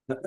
What's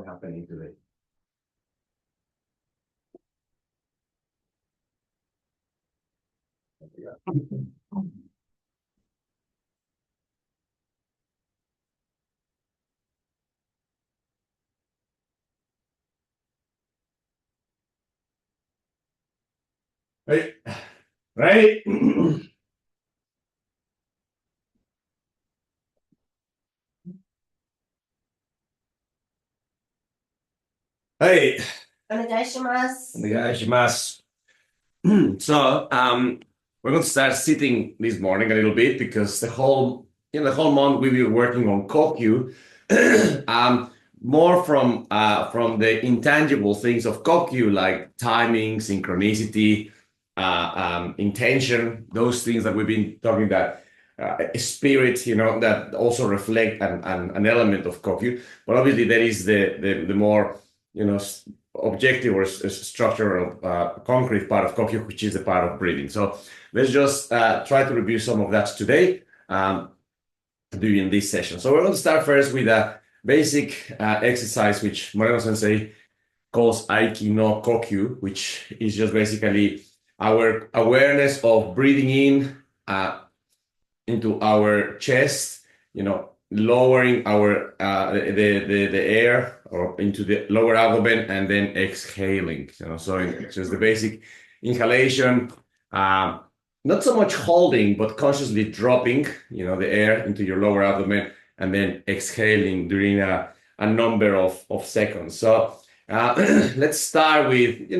happening today? Right, right. Hey, お願いします。お願いします. So, we're going to start sitting this morning a little bit because the whole month we've been working on Kokyu, more from the intangible things of Kokyu like timing, synchronicity, intention, those things that we've been talking about, spirit, that also reflect an element of Kokyu. But obviously there is the more, objective or structural concrete part of Kokyu, which is the part of breathing. So let's just try to review some of that today during this session. So we're going to start first with a basic exercise which Moreno Sensei calls Aiki no Kokyu, which is just basically our awareness of breathing in into our chest, lowering our the air or into the lower abdomen and then exhaling. So it's just the basic inhalation, not so much holding, but consciously dropping, the air into your lower abdomen and then exhaling during a number of seconds. So let's start with,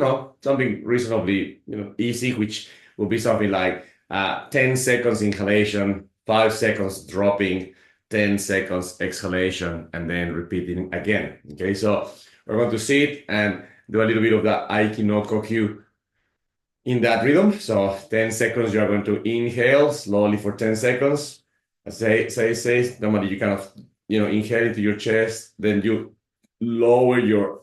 something reasonably, easy, which will be something like 10 seconds inhalation, 5 seconds dropping, 10 seconds exhalation, and then repeating again. Okay, so we're going to sit and do a little bit of the Aiki no Kokyu in that rhythm. So 10 seconds, you're going to inhale slowly for 10 seconds. Say, normally you kind of, inhale into your chest, then you lower your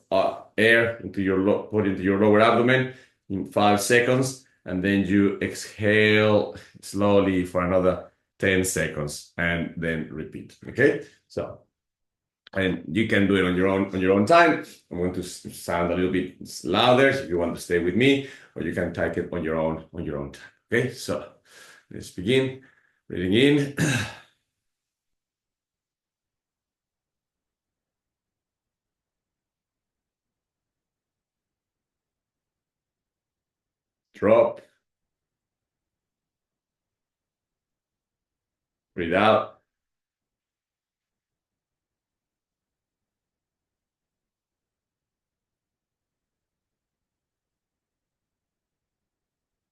air into put into your lower abdomen in 5 seconds, and then you exhale slowly for another 10 seconds and then repeat. Okay, so and you can do it on your own time. I'm going to sound a little bit louder if you want to stay with me, or you can type it on your own time. Okay, so let's begin. Breathing in. Drop. Breathe out.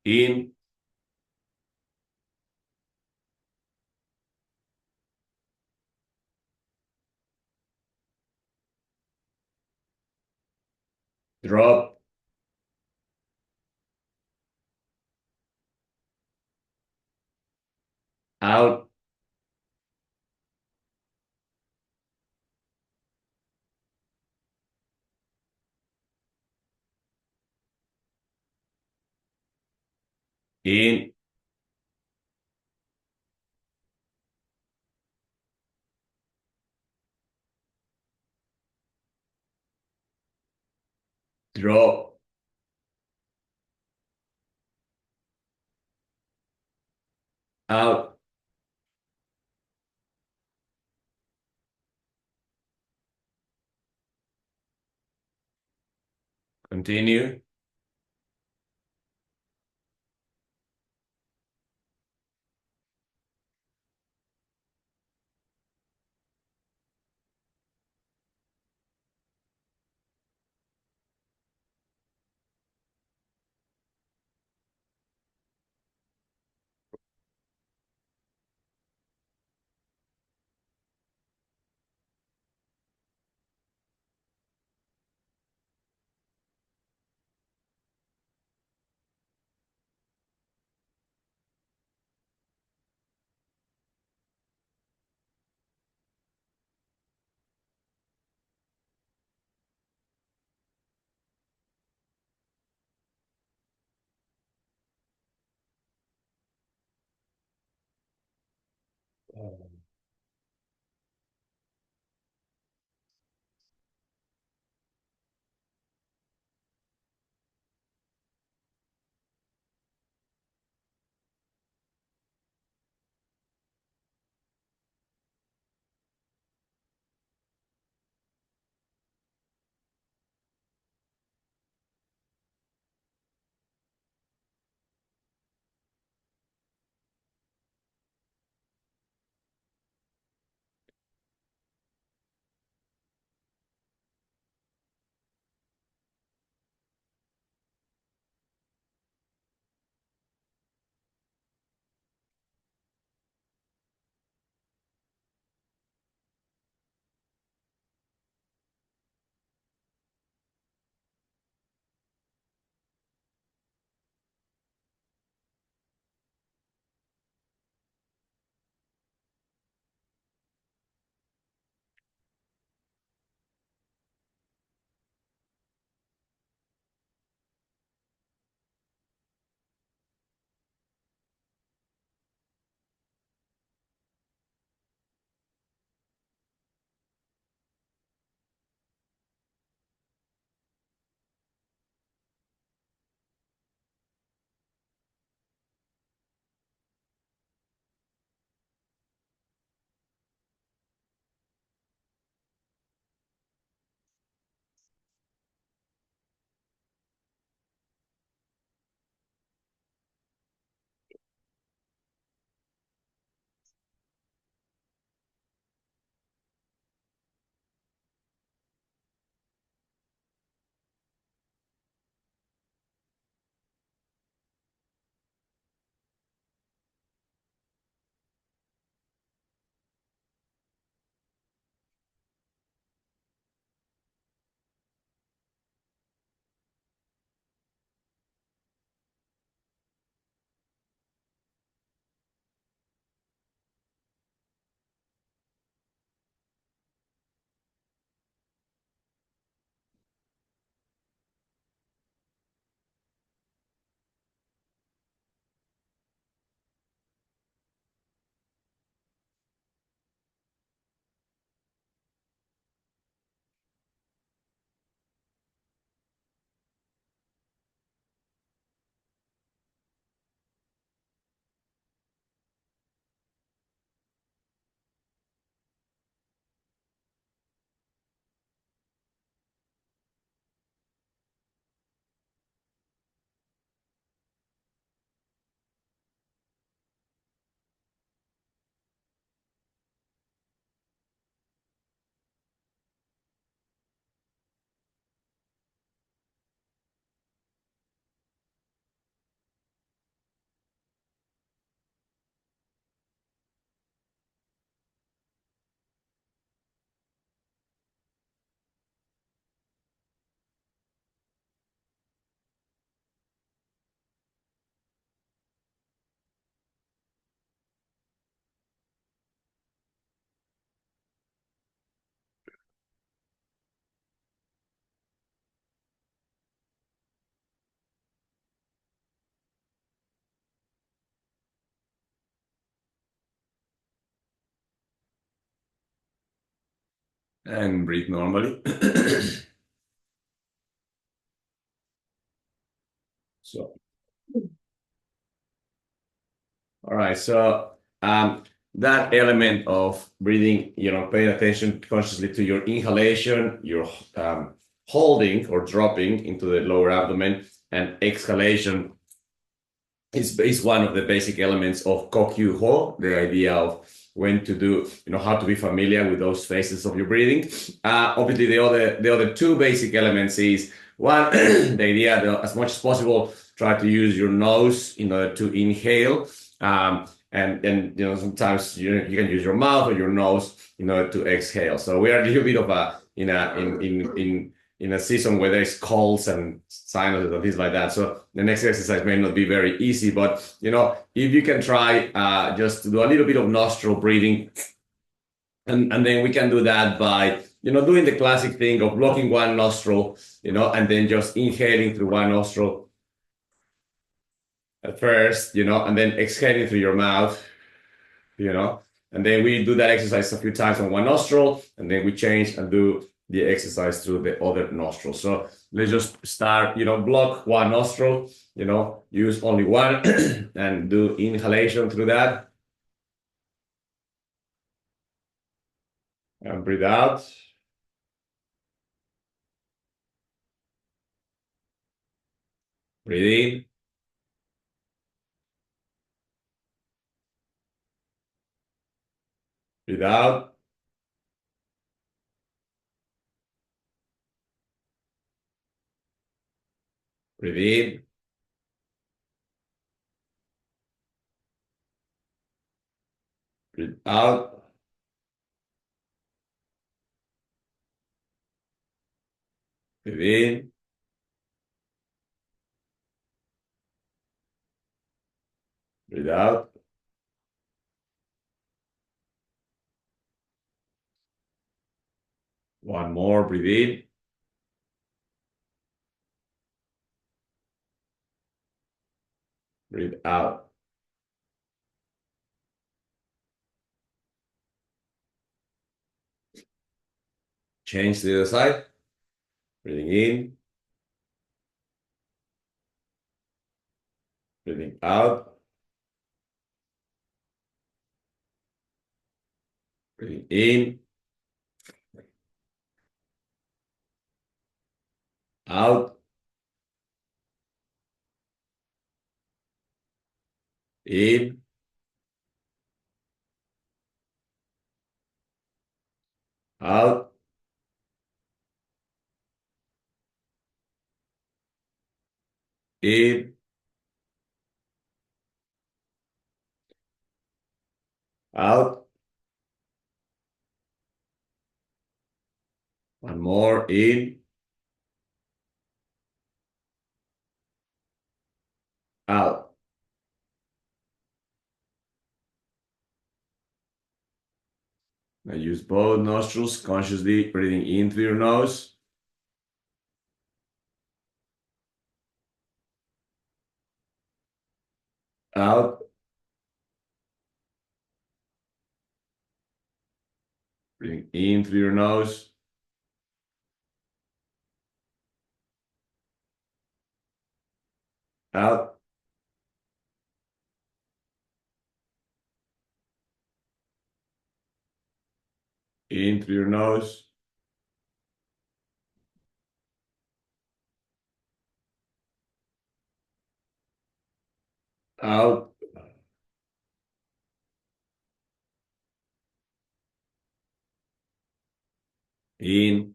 In. Drop. Out. In. Drop. Out. Continue. And breathe normally. So, all right. So, that element of breathing, paying attention consciously to your inhalation, your holding or dropping into the lower abdomen, and exhalation is one of the basic elements of Kokyu Ho, the idea of when to do, how to be familiar with those phases of your breathing. Obviously, the other two basic elements is one, the idea that as much as possible, try to use your nose in order to inhale. And sometimes you can use your mouth or your nose in order to exhale. So we are a little bit of a in a season where there's colds and sinuses and things like that. So the next exercise may not be very easy, but if you can try just to do a little bit of nostril breathing, and then we can do that by doing the classic thing of blocking one nostril, and then just inhaling through one nostril at first, and then exhaling through your mouth, you know, And then we do that exercise a few times on one nostril, and then we change and do the exercise through the other nostril. So let's just start, block one nostril, use only one and do inhalation through that. And breathe out. Breathe in. Breathe out. Breathe in. Breathe out. Breathe in. Breathe out. One more. Breathe in. Breathe out. Change to the other side. Breathing in. Breathing out. Breathing in. Out. In. Out. In. Out. One more. In. Out. Now use both nostrils, consciously breathing in through your nose. Out. Breathing in through your nose. Out. In through your nose. Out. In.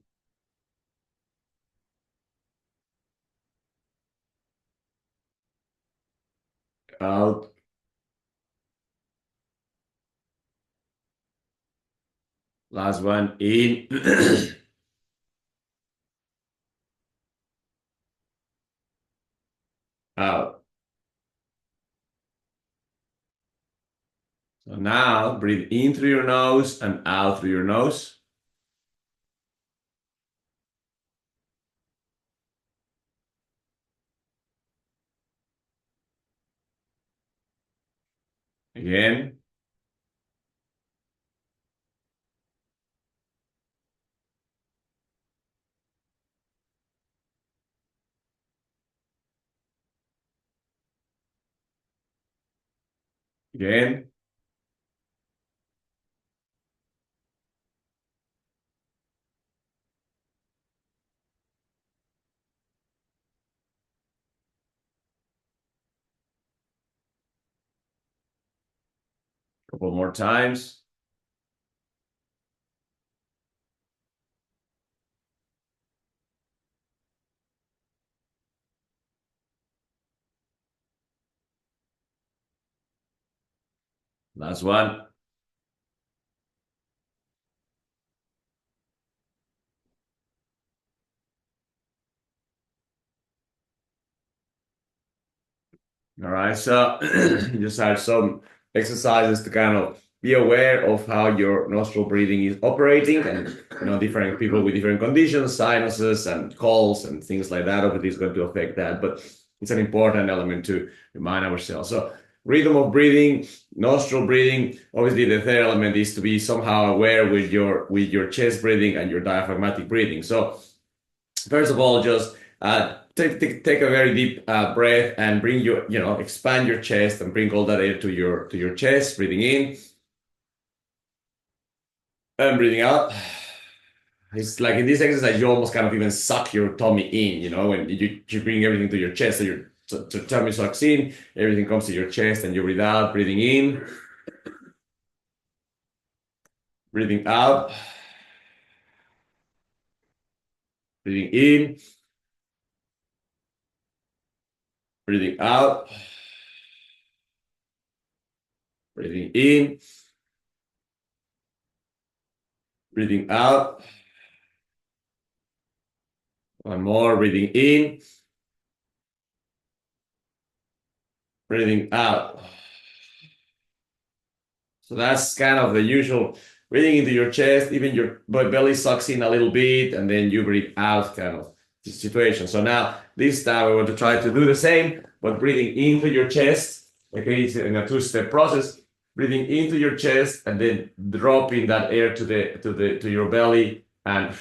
Out. Last one. In. Out. So now breathe in through your nose and out through your nose. Again. Again. Couple more times. Last one. All right, so just have some exercises to kind of be aware of how your nostril breathing is operating, and different people with different conditions, sinuses and colds and things like that, obviously is going to affect that, but it's an important element to remind ourselves. So rhythm of breathing, nostril breathing. Obviously, the third element is to be somehow aware with your chest breathing and your diaphragmatic breathing. So first of all, just take a very deep breath and bring expand your chest and bring all that air to your chest, breathing in and breathing out. It's like in this exercise, you almost kind of even suck your tummy in, when you bring everything to your chest. So your tummy sucks in, everything comes to your chest, and you breathe out, breathing in, breathing out, breathing in, breathing out, breathing in, breathing out. One more, breathing in, breathing out. So that's kind of the usual breathing into your chest, even your belly sucks in a little bit, and then you breathe out kind of situation. So now this time we want to try to do the same, but breathing into your chest. Okay, it's in a two-step process. Breathing into your chest and then dropping that air to your belly and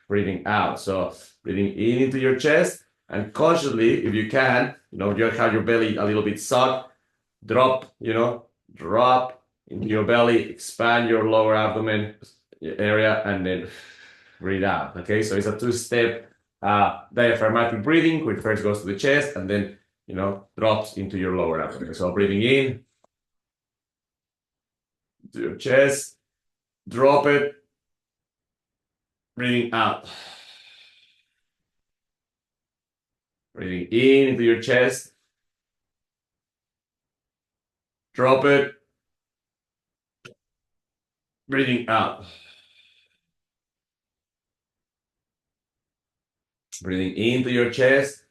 breathing out. So breathing in into your chest and consciously, if you can, you have your belly a little bit sucked, drop, drop into your belly, expand your lower abdomen area, and then breathe out. Okay, so it's a two-step diaphragmatic breathing, which first goes to the chest and then drops into your lower abdomen. So breathing in to your chest, drop it, breathing out. Breathing in into your chest, drop it, breathing out. Breathing into your chest,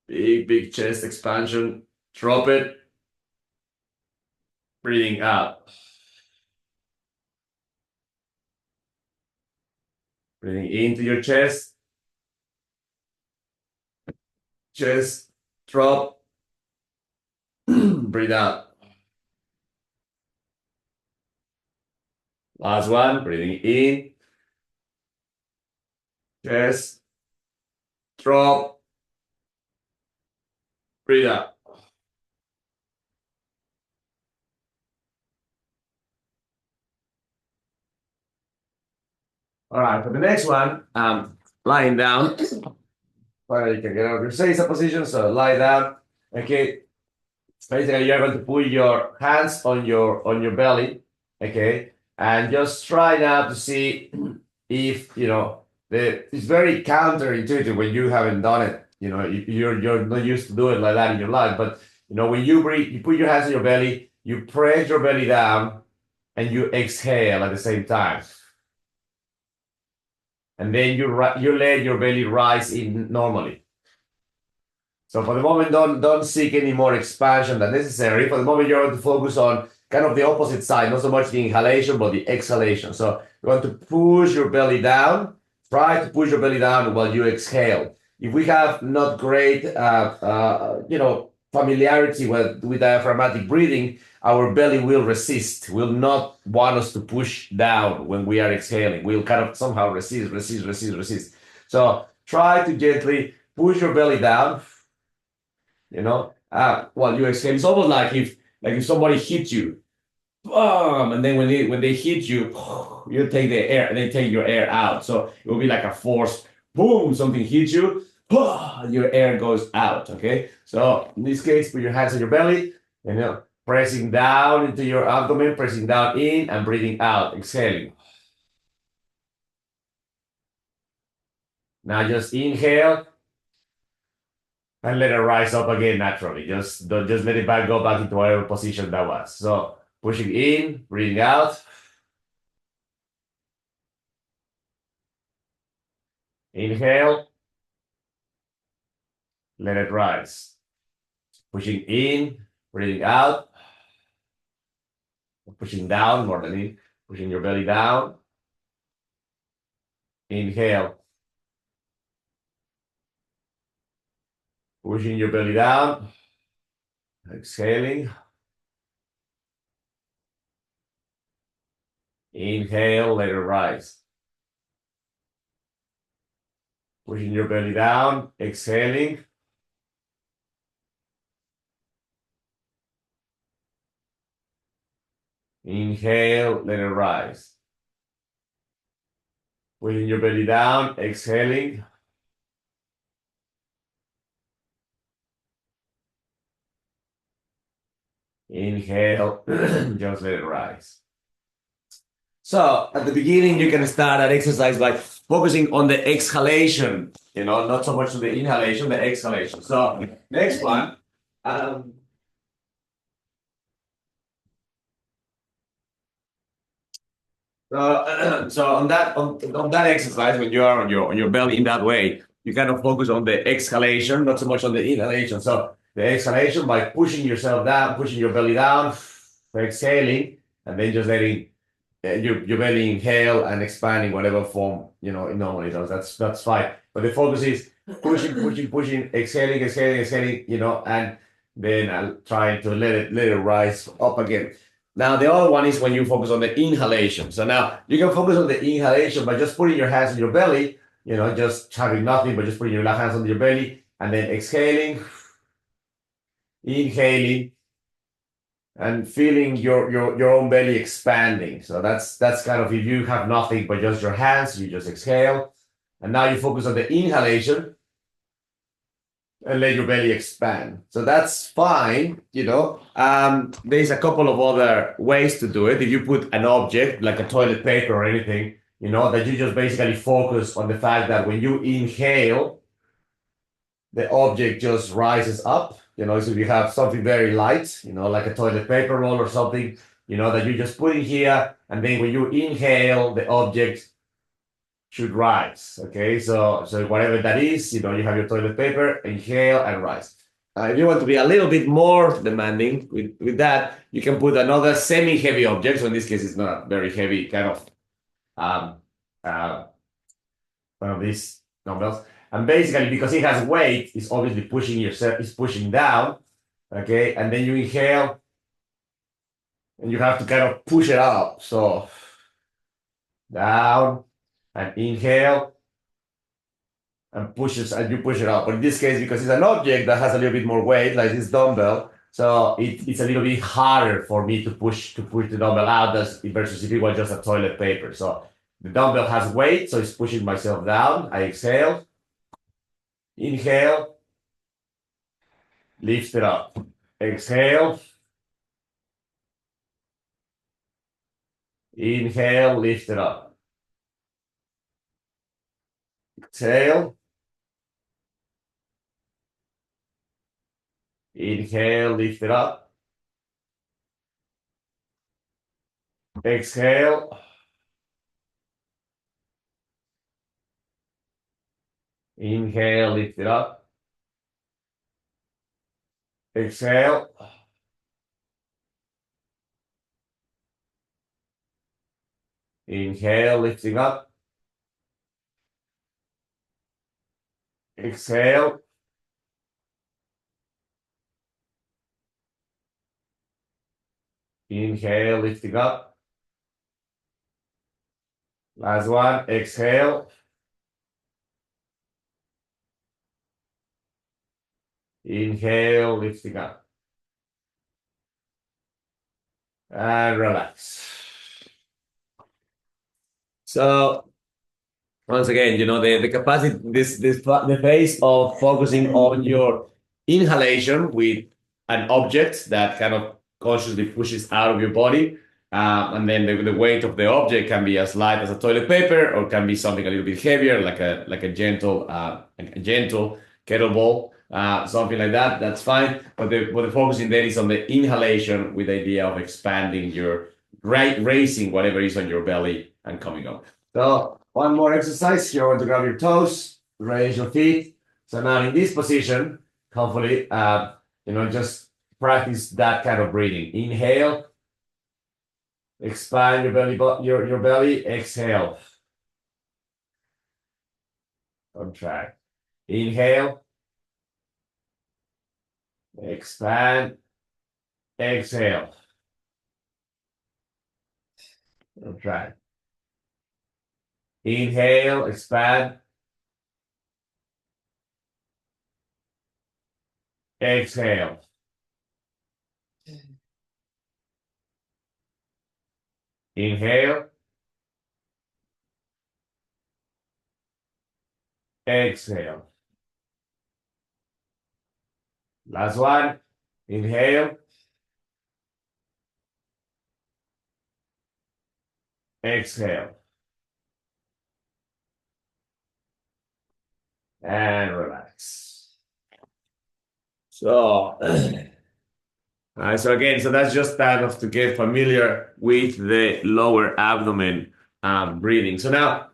big chest expansion, drop it, breathing out. Breathing into your chest, drop, breathe out. Last one, breathing in, chest, drop, breathe out. All right, for the next one, lying down. You can get out of your seisa position, so lie down. Okay, basically you're going to put your hands on your belly, okay, and just try now to see if it's very counterintuitive when you haven't done it. You're not used to do it like that in your life, but when you breathe, you put your hands on your belly, you press your belly down, and you exhale at the same time, and then you let your belly rise in normally. So for the moment, don't seek any more expansion than necessary. For the moment, you're going to focus on kind of the opposite side, not so much the inhalation, but the exhalation. So you want to push your belly down. Try to push your belly down while you exhale. If we have not great, familiarity with diaphragmatic breathing, our belly will resist, will not want us to push down when we are exhaling. We'll kind of somehow resist. So try to gently push your belly down, while you exhale. It's almost like if somebody hits you, boom, and then when they hit you, you take the air and they take your air out. So it will be like a force, boom, something hits you, your air goes out. Okay, so in this case, put your hands on your belly, pressing down into your abdomen, pressing down in and breathing out, exhaling. Now just inhale and let it rise up again naturally. Just let it go back into whatever position that was. So pushing in, breathing out. Inhale, let it rise. Pushing in, breathing out. Pushing down more than in, pushing your belly down. Inhale. Pushing your belly down. Exhaling. Inhale, let it rise. Pushing your belly down. Exhaling. Inhale, let it rise. Pushing your belly down. Exhaling. Inhale, just let it rise. So at the beginning, you can start that exercise by focusing on the exhalation, not so much on the inhalation, the exhalation. So next one. So on that exercise, when you are on your belly in that way, you kind of focus on the exhalation, not so much on the inhalation. So the exhalation by pushing yourself down, pushing your belly down, exhaling, and then just letting your belly inhale and expanding whatever form it normally does. That's fine. But the focus is pushing, exhaling, and then I'll try to let it rise up again. Now the other one is when you focus on the inhalation. So now you can focus on the inhalation by just putting your hands on your belly, just having nothing but just putting your hands on your belly and then exhaling, inhaling, and feeling your own belly expanding. So that's kind of if you have nothing but just your hands, you just exhale. And now you focus on the inhalation and let your belly expand. So that's fine, There's a couple of other ways to do it. If you put an object like a toilet paper or anything, that you just basically focus on the fact that when you inhale, the object just rises up. So if you have something very light, like a toilet paper roll or something, that you just put in here, and then when you inhale, the object should rise. Okay, so whatever that is, you have your toilet paper, inhale and rise. If you want to be a little bit more demanding with that, you can put another semi-heavy object. So in this case, it's not very heavy, kind of one of these dumbbells. And basically, because it has weight, it's obviously pushing yourself, it's pushing down. Okay, and then you inhale, and you have to kind of push it up. So down and inhale and you push it up. But in this case, because it's an object that has a little bit more weight, like this dumbbell, so it's a little bit harder for me to push the dumbbell out versus if it was just a toilet paper. So the dumbbell has weight, so it's pushing myself down. I exhale, inhale, lift it up. Exhale, inhale, lift it up. Exhale, inhale, lift it up. Exhale, inhale, lift it up. Exhale, inhale, lifting up. Exhale, inhale, lifting up. Last one, exhale. Inhale, lifting up. And relax. So once again, the capacity, the phase of focusing on your inhalation with an object that kind of consciously pushes out of your body. And then the weight of the object can be as light as a toilet paper, or can be something a little bit heavier, like a gentle kettlebell, something like that. That's fine. But the focusing there is on the inhalation with the idea of expanding your raising whatever is on your belly and coming up. So one more exercise. You're going to grab your toes, raise your feet. So now in this position, hopefully, just practice that kind of breathing. Inhale, expand your belly. Exhale, contract. Inhale, expand, exhale. I'll try. Inhale, expand, exhale. Inhale, exhale. Last one. Inhale, exhale. And relax. So, so again, so that's just kind of to get familiar with the lower abdomen breathing. So now,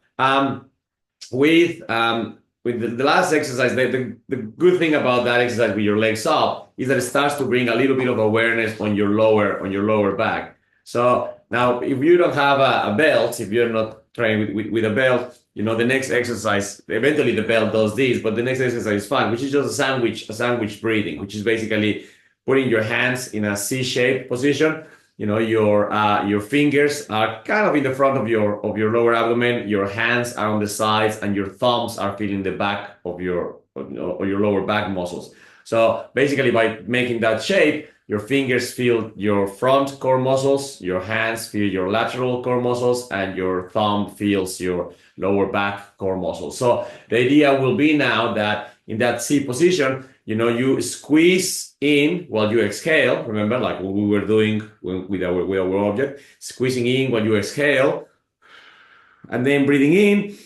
with the last exercise, the good thing about that exercise with your legs up is that it starts to bring a little bit of awareness on your lower back. So now, if you don't have a belt, if you're not trained with a belt, the next exercise, eventually the belt does this, but the next exercise is fun, which is just a sandwich breathing, which is basically putting your hands in a C-shaped position. Your fingers are kind of in the front of your lower abdomen. Your hands are on the sides, and your thumbs are feeling the back of your lower back muscles. So basically, by making that shape, your fingers feel your front core muscles, your hands feel your lateral core muscles, and your thumb feels your lower back core muscles. So the idea will be now that in that C position, you squeeze in while you exhale. Remember, like what we were doing with our object, squeezing in while you exhale, and then breathing in,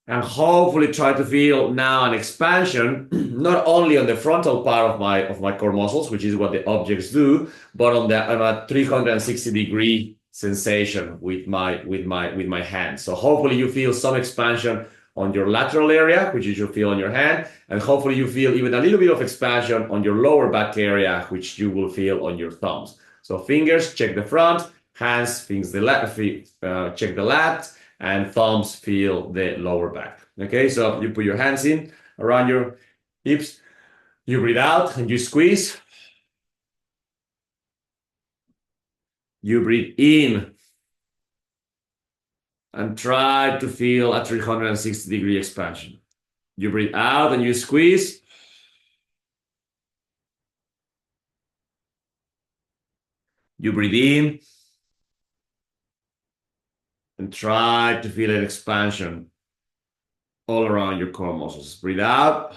and hopefully try to feel now an expansion, not only on the frontal part of my core muscles, which is what the objects do, but on a 360-degree sensation with my hand. So hopefully you feel some expansion on your lateral area, which you should feel on your hand, and hopefully you feel even a little bit of expansion on your lower back area, which you will feel on your thumbs. So fingers check the front, hands check the lat, and thumbs feel the lower back. Okay, so you put your hands in around your hips, you breathe out and you squeeze. You breathe in and try to feel a 360-degree expansion. You breathe out and you squeeze. You breathe in and try to feel an expansion all around your core muscles. Breathe out.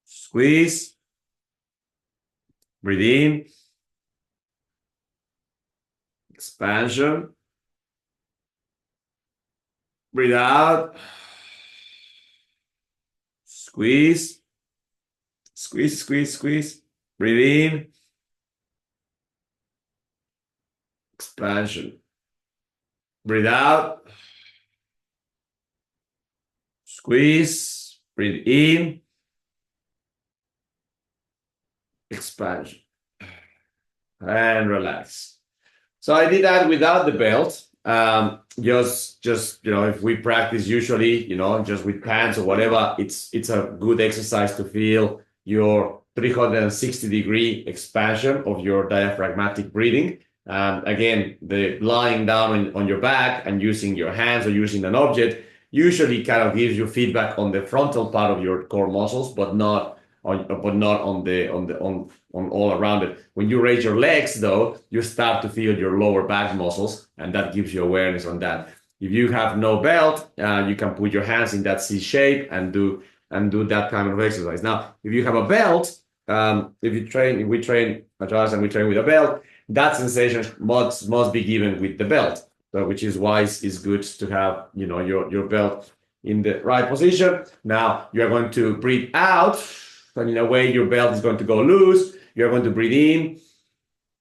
Squeeze. Breathe in. Expansion. Breathe out. Squeeze. Squeeze, squeeze, squeeze. Breathe in. Expansion. Breathe out. Squeeze. Breathe in. Expansion. And relax. So I did that without the belt. Just if we practice usually, just with pants or whatever, it's a good exercise to feel your 360-degree expansion of your diaphragmatic breathing. Again, the lying down on your back and using your hands or using an object usually kind of gives you feedback on the frontal part of your core muscles, but not on all around it. When you raise your legs, though, you start to feel your lower back muscles, and that gives you awareness on that. If you have no belt, you can put your hands in that C shape and do that kind of exercise. Now, if you have a belt, if we train Ajax and we train with a belt, that sensation must be given with the belt. So, which is why it's good to have your belt in the right position. Now you are going to breathe out. And in a way, your belt is going to go loose. You're going to breathe in.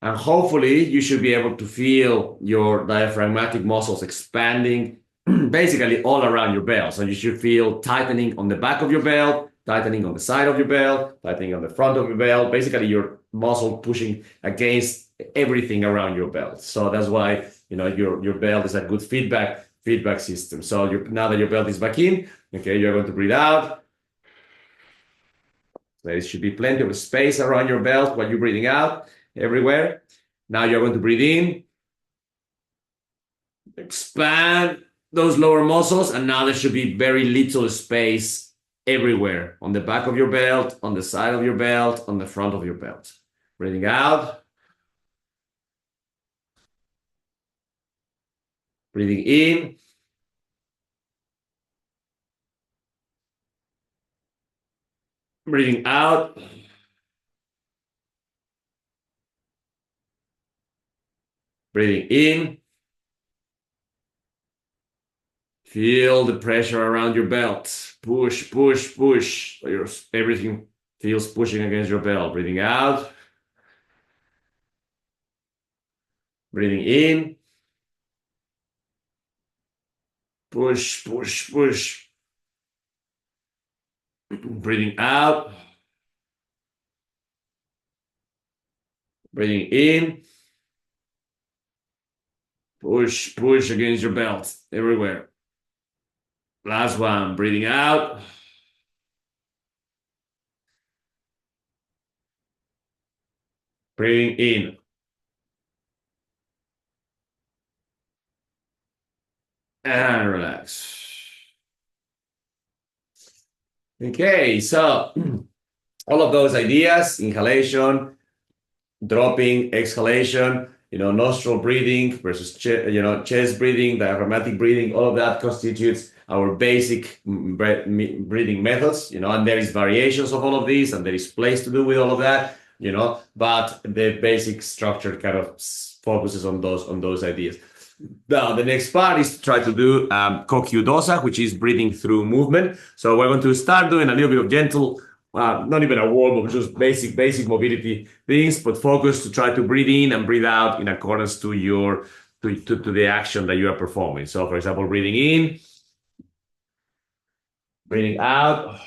And hopefully, you should be able to feel your diaphragmatic muscles expanding basically all around your belt. So you should feel tightening on the back of your belt, tightening on the side of your belt, tightening on the front of your belt. Basically, your muscle pushing against everything around your belt. So that's why your belt is a good feedback system. So now that your belt is back in, okay, you're going to breathe out. There should be plenty of space around your belt while you're breathing out everywhere. Now you're going to breathe in, expand those lower muscles, and now there should be very little space everywhere on the back of your belt, on the side of your belt, on the front of your belt. Breathing out, breathing in, breathing out, breathing in. Feel the pressure around your belt. Push, push, push. Everything feels pushing against your belt. Breathing out, breathing in, push, push, push. Breathing out, breathing in, push, push against your belt everywhere. Last one, breathing out, breathing in. And relax. Okay, so all of those ideas, inhalation, dropping, exhalation, nostril breathing versus chest breathing, diaphragmatic breathing, all of that constitutes our basic breathing methods, and there is variations of all of these, and there is place to do with all of that, but the basic structure kind of focuses on those ideas. Now, the next part is to try to do Kokyu dosa, which is breathing through movement. So we're going to start doing a little bit of gentle, not even a warm up, just basic mobility things, but focus to try to breathe in and breathe out in accordance to to the action that you are performing. So, for example, breathing in, breathing out,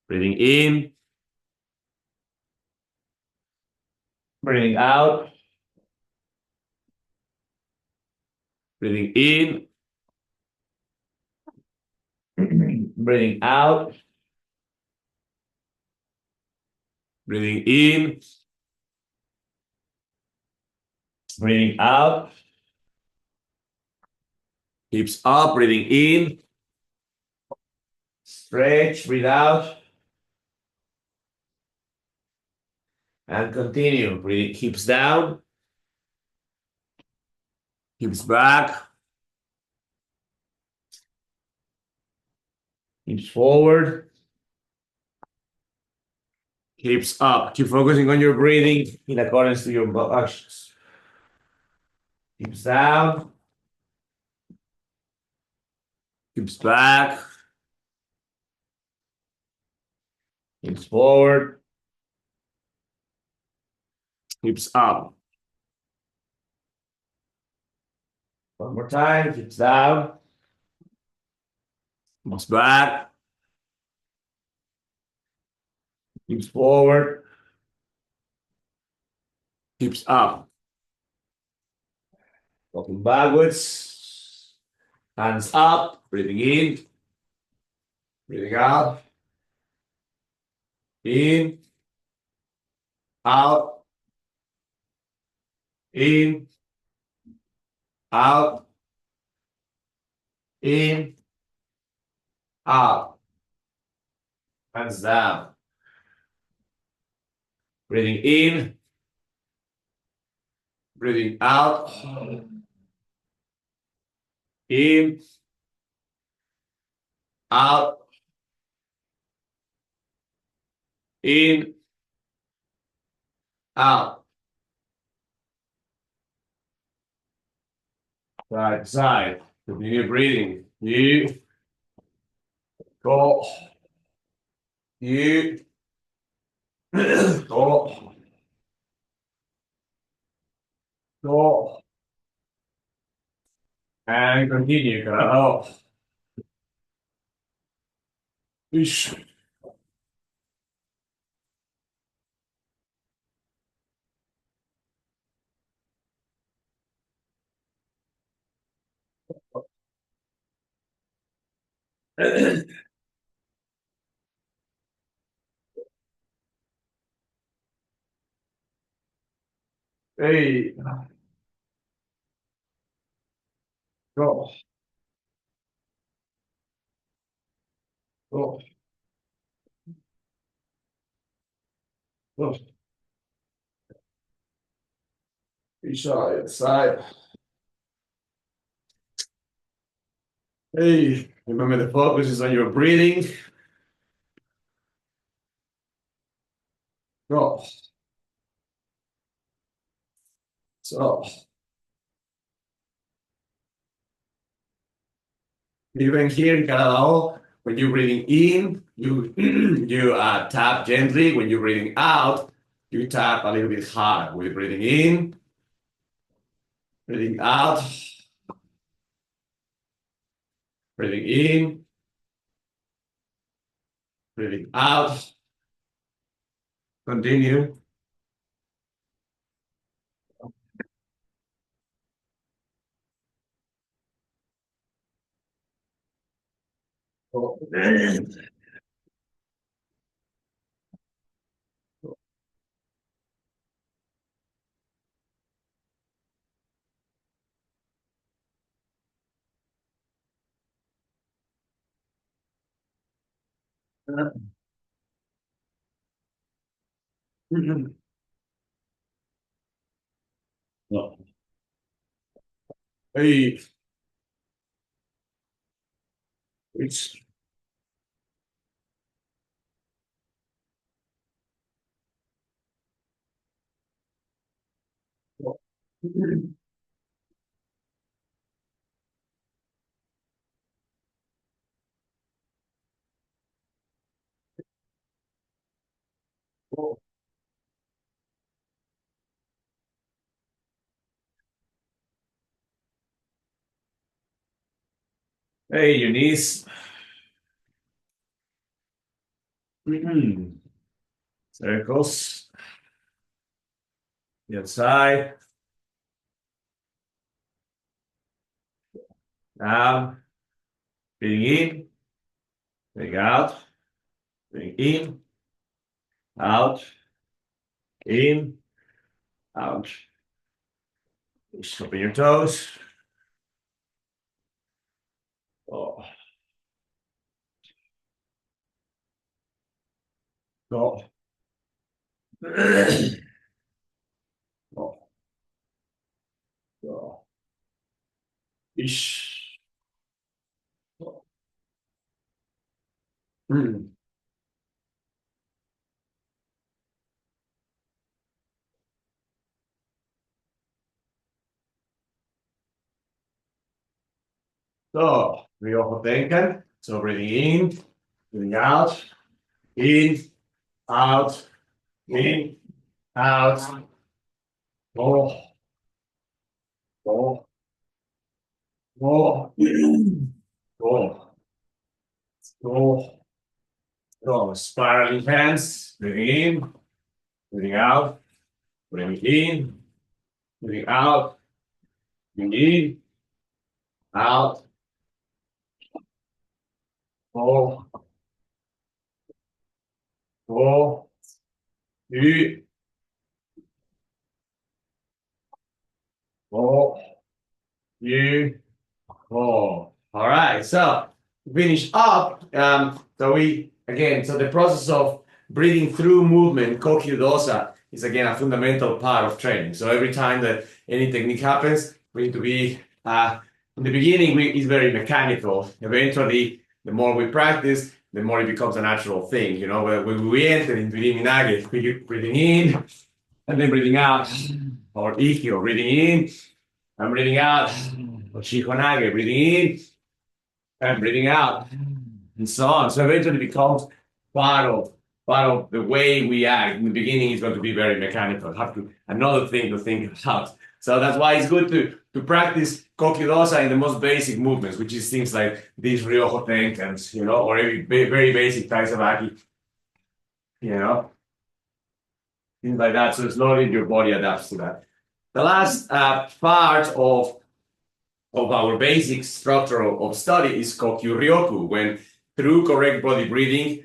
breathing in, breathing out, breathing in, breathing out, breathing in, breathing out. Hips up, breathing in, stretch, breathe out, and continue. Breathe hips down, hips back, hips forward, hips up. Keep focusing on your breathing in accordance to your actions. Hips down, hips back, hips forward, hips up. One more time, hips down, hips back, hips forward, hips up. Walking backwards, hands up, breathing in, breathing out, in, out, in, out, in, out, hands down. Breathing in, breathing out, in, out, in, out. Right side. Continue breathing. You go. You go. Go. And continue. Go. Ish. Hey. Go. Go. Go. Side, side. Hey, remember the focus is on your breathing. Go. So, even here in Canada, when you're breathing in, you you tap gently. When you're breathing out, you tap a little bit harder. We're breathing in, breathing out, breathing in, breathing out. Continue. No. Hey, it's hey, your knees. Circles. The outside. Down. Breathing in. Breathing out. Breathing in. Out. In. Out. Just open your toes. Oh. Go. Go. Go. Ish. Mm. So, ryoko tenkan. So, breathing in, breathing out, in, out, in, out. Go. Go. Go. Go. Go. Go. Spiraling hands. Breathing in, breathing out, breathing in, breathing out, breathing in, out. Go. Go. You. Go. You. Oh, all right. So finish up. So the process of breathing through movement, Kokyu dosa, is again a fundamental part of training. So every time that any technique happens, we need to be in the beginning. It's very mechanical. Eventually, the more we practice, the more it becomes a natural thing. You know, when we enter into Minage, we breathing in and then breathing out, or Ikkyo, breathing in and breathing out, or Shikonage, breathing in and breathing out, and so on. So eventually it becomes part of part of the way we act. In the beginning, it's going to be very mechanical. Have to another thing to think about. So that's why it's good to practice kokyudosa in the most basic movements, which is things like these ryoho tenkans, you know, or very basic taizabaki, you know, things like that. So slowly your body adapts to that. The last part of our basic structure of study is Kokyu Ryoku, when through correct body breathing,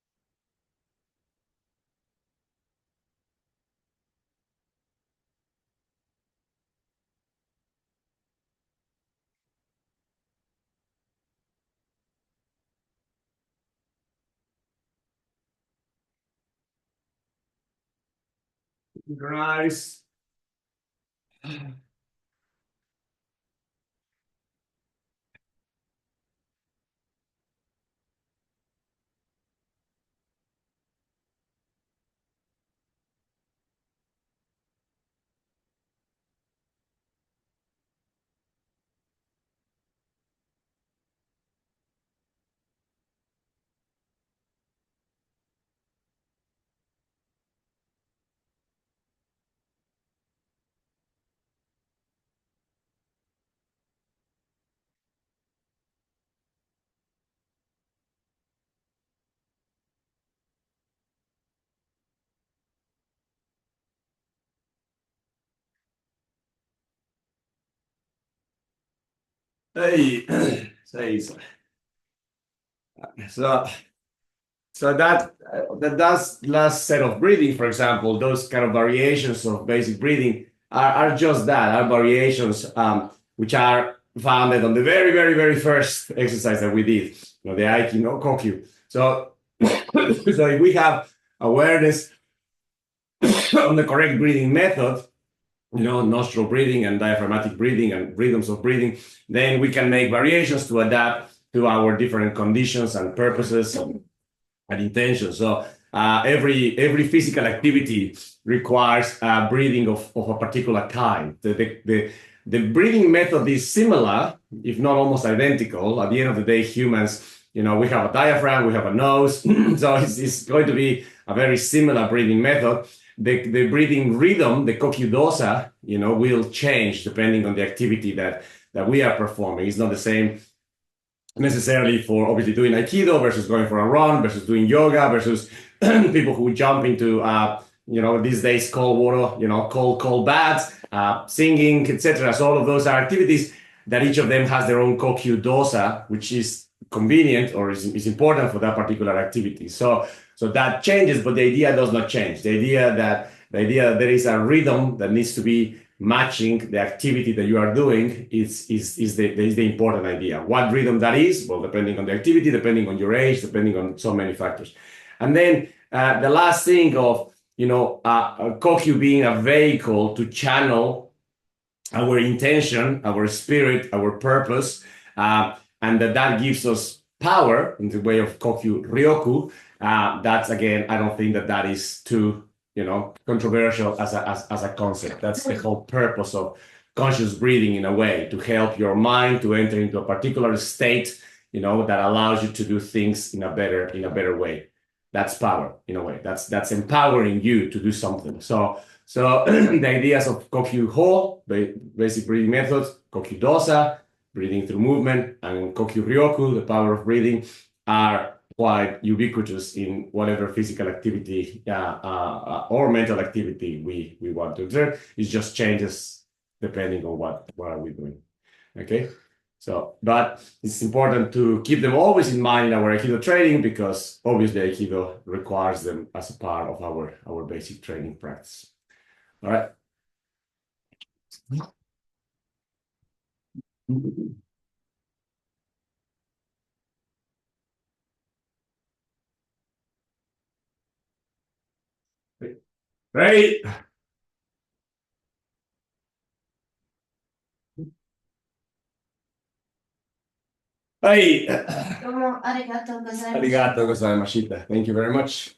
Synchronize. Hey, so so that does last set of breathing, for example, those kind of variations of basic breathing are just that, are variations which are founded on the very, very, very first exercise that we did, the Aikido Kokyu. So, so if we have awareness on the correct breathing method, nostril breathing and diaphragmatic breathing and rhythms of breathing, then we can make variations to adapt to our different conditions and purposes and intentions. So every physical activity requires breathing of a particular kind. The breathing method is similar, if not almost identical. At the end of the day, humans, we have a diaphragm, we have a nose, so it's going to be a very similar breathing method. The breathing rhythm, the Kokyu dosa, will change depending on the activity that we are performing. It's not the same necessarily for obviously doing Aikido versus going for a run versus doing yoga versus people who jump into these days cold water, cold baths, singing, etc. So all of those are activities that each of them has their own Kokyu dosa, which is convenient or is important for that particular activity. So that changes, but the idea does not change. The idea that there is a rhythm that needs to be matching the activity that you are doing is the important idea. What rhythm that is, well, depending on the activity, depending on your age, depending on so many factors. And then the last thing of, Kokyu being a vehicle to channel our intention, our spirit, our purpose, and that gives us power in the way of Kokyu Ryoku. That's, again, I don't think that is too controversial as a concept. That's the whole purpose of conscious breathing, in a way, to help your mind to enter into a particular state, that allows you to do things in a better way. That's power, in a way. That's empowering you to do something. So the ideas of Kokyu Ho, basic breathing methods, Kokyu Dosa, breathing through movement, and Kokyu Ryoku, the power of breathing, are quite ubiquitous in whatever physical activity or mental activity we want to exert. It just changes depending on what are we doing. Okay, so but it's important to keep them always in mind in our Aikido training, because obviously Aikido requires them as a part of our basic training practice. All right. Great. Hey. Arigato gozaimashita. Thank you very much.